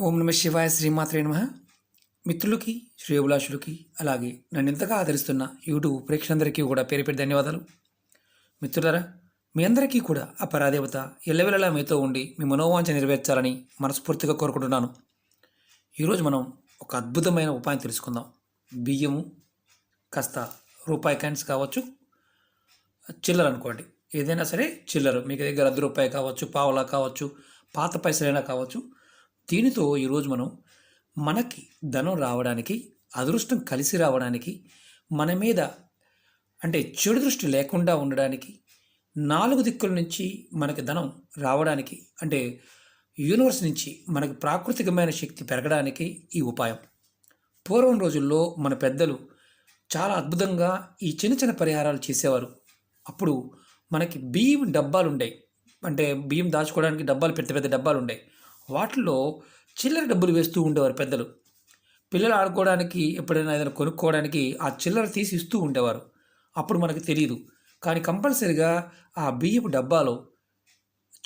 ఓం నమ శివాయ శ్రీమాత్రే నమః. మిత్రులకి, శ్రేయోభిలాషులకి, అలాగే నన్ను ఇంతగా ఆదరిస్తున్న యూట్యూబ్ ప్రేక్షకులందరికీ కూడా పేరు పేరు ధన్యవాదాలు. మిత్రులారా, మీ అందరికీ కూడా ఆ పరాదేవత ఎల్లవెల్లలా మీతో ఉండి మీ మనోవాంఛ నెరవేర్చాలని మనస్ఫూర్తిగా కోరుకుంటున్నాను. ఈరోజు మనం ఒక అద్భుతమైన ఉపాయం తెలుసుకుందాం. బియ్యము, కాస్త రూపాయి కాయిన్స్ కావచ్చు, చిల్లర అనుకోండి, ఏదైనా సరే చిల్లర, మీకు దగ్గర రూపాయి కావచ్చు, పావలా కావచ్చు, పాత పైసలైనా కావచ్చు. దీనితో ఈరోజు మనం మనకి ధనం రావడానికి, అదృష్టం కలిసి రావడానికి, మన మీద అంటే చెడు దృష్టి లేకుండా ఉండడానికి, నాలుగు దిక్కుల నుంచి మనకి ధనం రావడానికి, అంటే యూనివర్స్ నుంచి మనకి ప్రాకృతికమైన శక్తి పెరగడానికి ఈ ఉపాయం. పూర్వం రోజుల్లో మన పెద్దలు చాలా అద్భుతంగా ఈ చిన్న చిన్న పరిహారాలు చేసేవారు. అప్పుడు మనకి బియ్యం డబ్బాలు ఉండేవి, అంటే బియ్యం దాచుకోవడానికి డబ్బాలు, పెద్ద పెద్ద డబ్బాలు ఉండేవి. వాటిల్లో చిల్లర డబ్బులు వేస్తూ ఉండేవారు పెద్దలు. పిల్లలు ఆడుకోవడానికి, ఎప్పుడైనా ఏదైనా కొనుక్కోవడానికి ఆ చిల్లర తీసి ఇస్తూ ఉండేవారు. అప్పుడు మనకు తెలియదు, కానీ కంపల్సరిగా ఆ బియ్యపు డబ్బాలో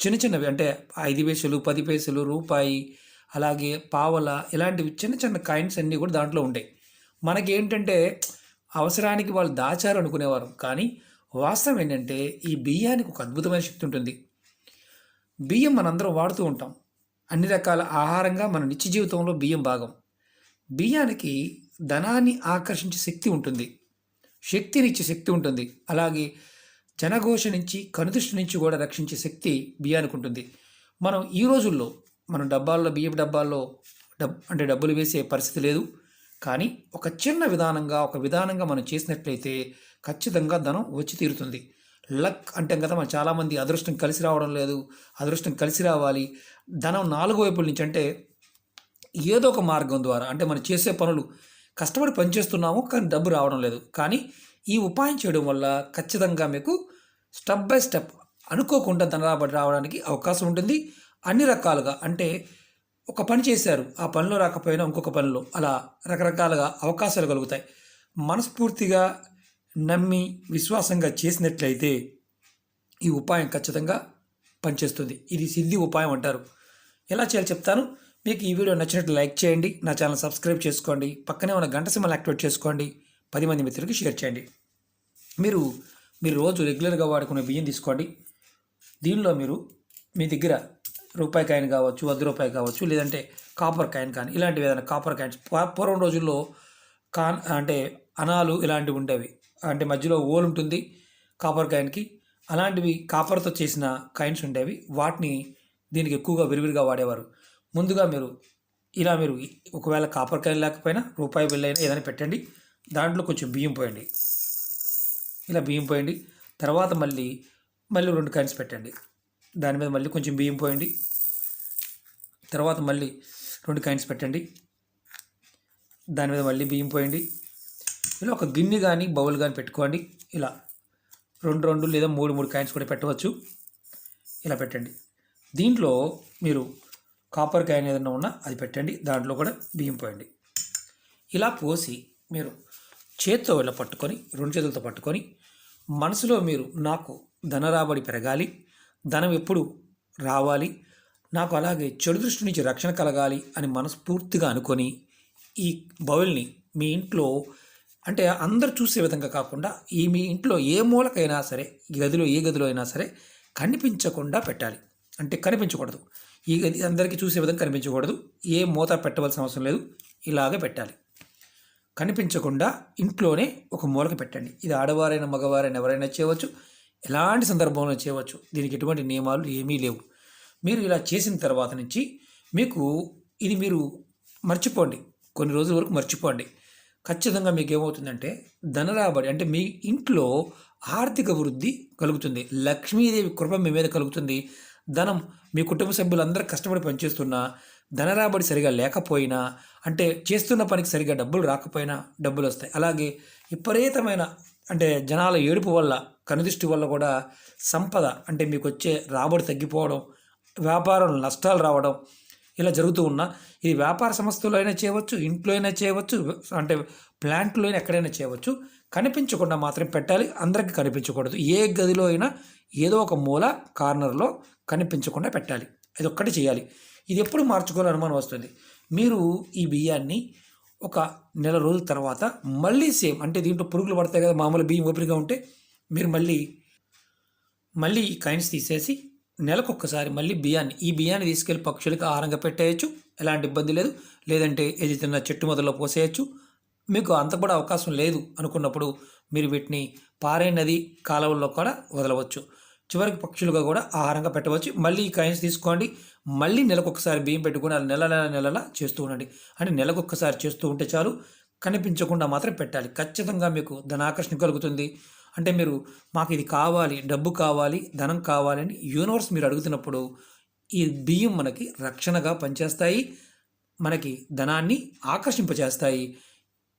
చిన్న చిన్నవి, అంటే 5 పైసలు, 10 పైసలు, రూపాయి, అలాగే పావల, ఇలాంటివి చిన్న చిన్న కాయిన్స్ అన్నీ కూడా దాంట్లో ఉండేవి. మనకేంటంటే అవసరానికి వాళ్ళు దాచారు అనుకునేవారు, కానీ వాస్తవం ఏంటంటే ఈ బియ్యానికి ఒక అద్భుతమైన శక్తి ఉంటుంది. బియ్యం మనందరం వాడుతూ ఉంటాం. అన్ని రకాల ఆహారంగా మన నిత్య జీవితంలో బియ్యం భాగం. బియ్యానికి ధనాన్ని ఆకర్షించే శక్తి ఉంటుంది, శక్తినిచ్చే శక్తి ఉంటుంది. అలాగే జనఘోష నుంచి, కనుదృష్టి నుంచి కూడా రక్షించే శక్తి బియ్యానికి ఉంటుంది. మనం ఈ రోజుల్లో మనం డబ్బాల్లో, బియ్యపు డబ్బాల్లో అంటే డబ్బులు వేసే పరిస్థితి లేదు. కానీ ఒక చిన్న విధానంగా మనం చేసినట్లయితే ఖచ్చితంగా ధనం వచ్చి తీరుతుంది. లక్ అంటే కదా, మనం చాలామంది అదృష్టం కలిసి రావడం లేదు, అదృష్టం కలిసి రావాలి, ధనం 4 వైపుల నుంచి, అంటే ఏదో ఒక మార్గం ద్వారా, అంటే మనం చేసే పనులు కష్టపడి పనిచేస్తున్నాము కానీ డబ్బు రావడం లేదు. కానీ ఈ ఉపాయం చేయడం వల్ల ఖచ్చితంగా మీకు స్టెప్ బై స్టెప్ అనుకోకుండా ధన రాబడి రావడానికి అవకాశం ఉంటుంది. అన్ని రకాలుగా, అంటే ఒక పని చేశారు, ఆ పనిలో రాకపోయినా ఇంకొక పనిలో, అలా రకరకాలుగా అవకాశాలు కలుగుతాయి. మనస్ఫూర్తిగా నమ్మి విశ్వాసంగా చేసినట్లయితే ఈ ఉపాయం ఖచ్చితంగా పనిచేస్తుంది. ఇది సిద్ధి ఉపాయం అంటారు. ఎలా చేయాలో చెప్తాను. మీకు ఈ వీడియో నచ్చినట్లు లైక్ చేయండి, నా ఛానల్ సబ్స్క్రైబ్ చేసుకోండి, పక్కనే ఉన్న గంట సింబల్ యాక్టివేట్ చేసుకోండి, 10 మంది మిత్రులకి షేర్ చేయండి. మీరు రోజు రెగ్యులర్గా వాడుకునే బియ్యం తీసుకోండి. దీనిలో మీరు మీ దగ్గర రూపాయి కాయిన్ కావచ్చు, 100 రూపాయి కావచ్చు, లేదంటే కాపర్ కాయిన్ కానీ, ఇలాంటివి ఏదైనా కాపర్ కాయిన్స్, పూర్వం రోజుల్లో అంటే అనాలు ఇలాంటివి ఉండేవి, అంటే మధ్యలో ఓల్ ఉంటుంది కాపర్ కాయిన్కి, అలాంటివి కాపర్తో చేసిన కాయిన్స్ ఉండేవి. వాటిని దీనికి ఎక్కువగా విరివిరిగా వాడేవారు. ముందుగా మీరు ఒకవేళ కాపర్ కాయిన్ లేకపోయినా రూపాయి బిల్ అయినా ఏదైనా పెట్టండి. దాంట్లో కొంచెం బియ్యం పోయండి, ఇలా బియ్యం పోయండి. తర్వాత మళ్ళీ 2 కాయిన్స్ పెట్టండి, దాని మీద మళ్ళీ కొంచెం బియ్యం పోయండి. తర్వాత మళ్ళీ 2 కాయిన్స్ పెట్టండి, దాని మీద మళ్ళీ బియ్యం పోయండి. ఇలా ఒక గిన్నె కానీ బౌల్ కానీ పెట్టుకోండి. ఇలా 2 లేదా 3 కాయిన్స్ కూడా పెట్టవచ్చు. ఇలా పెట్టండి. దీంట్లో మీరు కాపర్ కాయిన్ ఏదైనా ఉన్నా అది పెట్టండి, దాంట్లో కూడా బియ్యం పోయండి. ఇలా పోసి మీరు చేత్తో ఇలా పట్టుకొని, 2 చేతులతో పట్టుకొని, మనసులో మీరు నాకు ధన రాబడి పెరగాలి, ధనం ఎప్పుడు రావాలి, నాకు అలాగే చెడు దృష్టి నుంచి రక్షణ కలగాలి అని మనస్ఫూర్తిగా అనుకొని ఈ బౌల్ని మీ ఇంట్లో, అంటే అందరు చూసే విధంగా కాకుండా మీ ఇంట్లో ఏ మూలకైనా సరే, ఏ గదిలో అయినా సరే కనిపించకుండా పెట్టాలి. అంటే కనిపించకూడదు, ఈ గది అందరికీ చూసే విధంగా కనిపించకూడదు, ఏ మూత పెట్టవలసిన అవసరం లేదు, ఇలాగే పెట్టాలి. కనిపించకుండా ఇంట్లోనే ఒక మూలక పెట్టండి. ఇది ఆడవారైనా మగవారైనా ఎవరైనా చేయవచ్చు, ఎలాంటి సందర్భంలో చేయవచ్చు, దీనికి ఎటువంటి నియమాలు ఏమీ లేవు. మీరు ఇలా చేసిన తర్వాత నుంచి మీరు మర్చిపోండి, కొన్ని రోజుల వరకు మర్చిపోండి. ఖచ్చితంగా మీకు ఏమవుతుందంటే ధన రాబడి, అంటే మీ ఇంట్లో ఆర్థిక వృద్ధి కలుగుతుంది, లక్ష్మీదేవి కృప మీ మీద కలుగుతుంది. ధనం, మీ కుటుంబ సభ్యులందరూ కష్టపడి పనిచేస్తున్నా ధన రాబడి సరిగా లేకపోయినా, అంటే చేస్తున్న పనికి సరిగా డబ్బులు రాకపోయినా డబ్బులు వస్తాయి. అలాగే విపరీతమైన, అంటే జనాల ఏడుపు వల్ల, కనుదృష్టి వల్ల కూడా సంపద, అంటే మీకు వచ్చే రాబడి తగ్గిపోవడం, వ్యాపారంలో నష్టాలు రావడం, ఇలా జరుగుతూ ఉన్నా, ఇది వ్యాపార సంస్థలో అయినా చేయవచ్చు, ఇంట్లో అయినా చేయవచ్చు, అంటే ప్లాంట్లో అయినా ఎక్కడైనా చేయవచ్చు. కనిపించకుండా మాత్రం పెట్టాలి, అందరికీ కనిపించకూడదు. ఏ గదిలో అయినా ఏదో ఒక మూల కార్నర్లో కనిపించకుండా పెట్టాలి. ఇది ఒక్కటి చేయాలి. ఇది ఎప్పుడు మార్చుకోవాలని అనుమానం వస్తుంది. మీరు ఈ బియ్యాన్ని ఒక నెల రోజుల తర్వాత మళ్ళీ సేమ్, అంటే దీంట్లో పురుగులు పడతాయి కదా, మామూలు బియ్యం ఓపికగా ఉంటే మీరు మళ్ళీ ఈ కాయిన్స్ తీసేసి నెలకొక్కసారి మళ్ళీ ఈ బియ్యాన్ని తీసుకెళ్ళి పక్షులకి ఆహారంగా పెట్టేయచ్చు, ఎలాంటి ఇబ్బంది లేదు. లేదంటే ఏదైతే చెట్టు మొదల్లో పోసేయచ్చు. మీకు అంత కూడా అవకాశం లేదు అనుకున్నప్పుడు మీరు వీటిని పారే నది, కాలువల్లో కూడా వదలవచ్చు. చివరికి పక్షులుగా కూడా ఆహారంగా పెట్టవచ్చు. మళ్ళీ ఈ కాయిన్స్ తీసుకోండి, మళ్ళీ నెలకొకసారి బియ్యం పెట్టుకుని అది నెలలా చేస్తూ ఉండండి. అంటే నెలకొక్కసారి చేస్తూ ఉంటే చాలు, కనిపించకుండా మాత్రం పెట్టాలి. ఖచ్చితంగా మీకు ధనాకర్షణ కలుగుతుంది. అంటే మీరు మాకు ఇది కావాలి, డబ్బు కావాలి, ధనం కావాలి అని యూనివర్స్ మీరు అడుగుతున్నప్పుడు ఈ బియ్యం మనకి రక్షణగా పనిచేస్తాయి, మనకి ధనాన్ని ఆకర్షింపచేస్తాయి.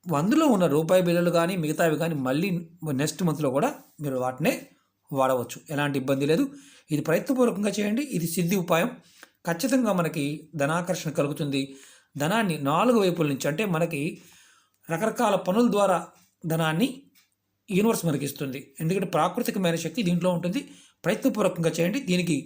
అందులో ఉన్న రూపాయి బిళ్ళలు కానీ మిగతావి కానీ మళ్ళీ నెక్స్ట్ మంత్లో కూడా మీరు వాటినే వాడవచ్చు, ఎలాంటి ఇబ్బంది లేదు. ఇది ప్రయత్నపూర్వకంగా చేయండి. ఇది సిద్ధి ఉపాయం. ఖచ్చితంగా మనకి ధనాకర్షణ కలుగుతుంది. ధనాన్ని 4 వైపుల నుంచి, అంటే మనకి రకరకాల పనుల ద్వారా ధనాన్ని యూనివర్స్ మనకి ఇస్తుంది. ఎందుకంటే ప్రాకృతికమైన శక్తి దీంట్లో ఉంటుంది. ప్రయత్నపూర్వకంగా చేయండి. దీనికి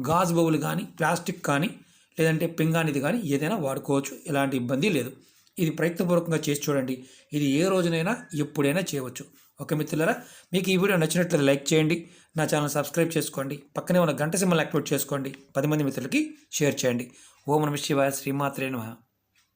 గాజు బౌల్ కానీ, ప్లాస్టిక్ కానీ, లేదంటే పింగాణిది కానీ ఏదైనా వాడుకోవచ్చు, ఎలాంటి ఇబ్బంది లేదు. ఇది ప్రయత్నపూర్వకంగా చేసి చూడండి. ఇది ఏ రోజునైనా ఎప్పుడైనా చేయవచ్చు. ఓకే మిత్రులారా, మీకు ఈ వీడియో నచ్చినట్లయితే లైక్ చేయండి, నా ఛానల్ సబ్స్క్రైబ్ చేసుకోండి, పక్కనే ఉన్న గంట సింబల్ యాక్టివేట్ చేసుకోండి, 10 మంది మిత్రులకి షేర్ చేయండి. ఓం నమః శివాయ. శ్రీమాత్రే నమః.